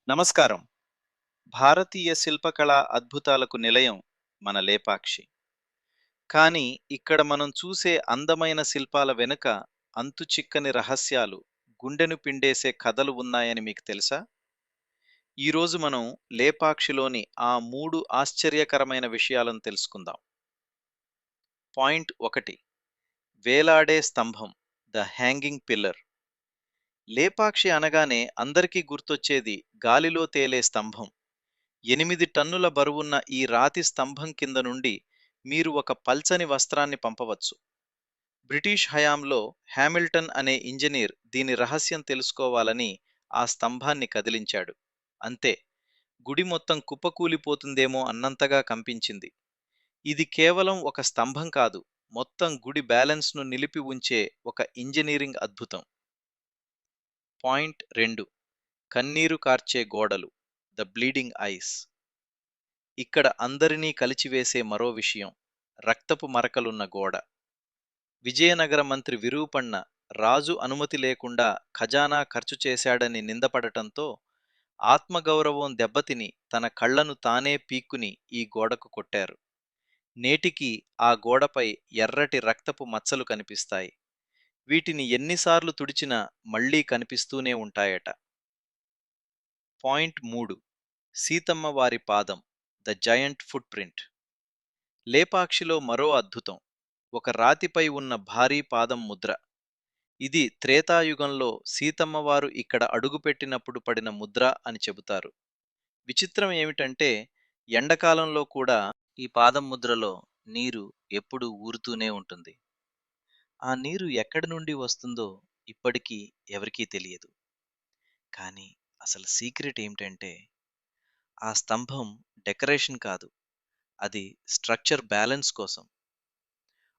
నమస్కారం. భారతీయ శిల్పకళా అద్భుతాలకు నిలయం మన లేపాక్షి. కానీ ఇక్కడ మనం చూసే అందమైన శిల్పాల వెనుక అంతుచిక్కని రహస్యాలు, గుండెను పిండేసే కథలు ఉన్నాయని మీకు తెలుసా? ఈరోజు మనం లేపాక్షిలోని ఆ 3 ఆశ్చర్యకరమైన విషయాలను తెలుసుకుందాం. పాయింట్ 1, వేలాడే స్తంభం, ద హ్యాంగింగ్ పిల్లర్. లేపాక్షి అనగానే అందరికీ గుర్తొచ్చేది గాలిలో తేలే స్తంభం. 8 టన్నుల బరువున్న ఈ రాతి స్తంభం కింద నుండి మీరు ఒక పల్చని వస్త్రాన్ని పంపవచ్చు. బ్రిటిష్ హయాంలో హామిల్టన్ అనే ఇంజనీర్ దీని రహస్యం తెలుసుకోవాలని ఆ స్తంభాన్ని కదిలించాడు. అంతే, గుడి మొత్తం కుప్పకూలిపోతుందేమో అన్నంతగా కంపించింది. ఇది కేవలం ఒక స్తంభం కాదు, మొత్తం గుడి బ్యాలెన్స్ను నిలిపి ఉంచే ఒక ఇంజనీరింగ్ అద్భుతం. పాయింట్ 2, కన్నీరు కార్చే గోడలు, ద బ్లీడింగ్ ఐస్. ఇక్కడ అందరినీ కలిచివేసే మరో విషయం, రక్తపు మరకలున్న గోడ. విజయనగర మంత్రి విరూపణ్ణ రాజు అనుమతి లేకుండా ఖజానా ఖర్చు చేశాడని నిందపడటంతో ఆత్మగౌరవం దెబ్బతిని తన కళ్లను తానే పీక్కుని ఈ గోడకు కొట్టారు. నేటికి ఆ గోడపై ఎర్రటి రక్తపు మచ్చలు కనిపిస్తాయి. వీటిని ఎన్నిసార్లు తుడిచినా మళ్లీ కనిపిస్తూనే ఉంటాయట. పాయింట్ 3, సీతమ్మ వారి పాదం, ద జయంట్ ఫుట్ ప్రింట్. లేపాక్షిలో మరో అద్భుతం, ఒక రాతిపై ఉన్న భారీ పాదం ముద్ర. ఇది త్రేతాయుగంలో సీతమ్మవారు ఇక్కడ అడుగుపెట్టినప్పుడు పడిన ముద్ర అని చెబుతారు. విచిత్రం ఏమిటంటే ఎండకాలంలో కూడా ఈ పాదం ముద్రలో నీరు ఎప్పుడూ ఊరుతూనే ఉంటుంది. ఆ నీరు ఎక్కడి నుండి వస్తుందో ఇప్పటికీ ఎవరికీ తెలియదు. కానీ అసలు సీక్రెట్ ఏమిటంటే ఆ స్తంభం డెకరేషన్ కాదు, అది స్ట్రక్చర్ బ్యాలెన్స్ కోసం.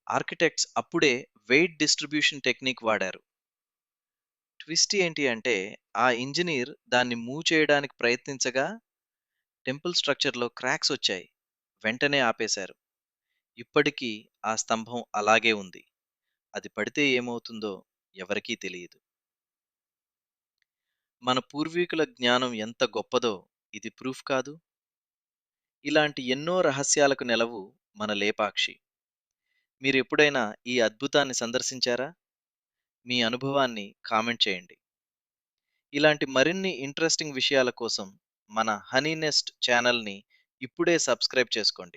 ఆర్కిటెక్ట్స్ అప్పుడే వెయిట్ డిస్ట్రిబ్యూషన్ టెక్నిక్ వాడారు. ట్విస్ట్ ఏంటి అంటే ఆ ఇంజనీర్ దాన్ని మూవ్ చేయడానికి ప్రయత్నించగా టెంపుల్ స్ట్రక్చర్లో క్రాక్స్ వచ్చాయి. వెంటనే ఆపేశారు. ఇప్పటికీ ఆ స్తంభం అలాగే ఉంది. అది పడితే ఏమవుతుందో ఎవరికీ తెలియదు. మన పూర్వీకుల జ్ఞానం ఎంత గొప్పదో ఇది ప్రూఫ్ కాదు? ఇలాంటి ఎన్నో రహస్యాలకు నెలవు మన లేపాక్షి. మీరెప్పుడైనా ఈ అద్భుతాన్ని సందర్శించారా? మీ అనుభవాన్ని కామెంట్ చేయండి. ఇలాంటి మరిన్ని ఇంట్రెస్టింగ్ విషయాల కోసం మన హనీ నెస్ట్ ఛానల్ని ఇప్పుడే సబ్స్క్రైబ్ చేసుకోండి.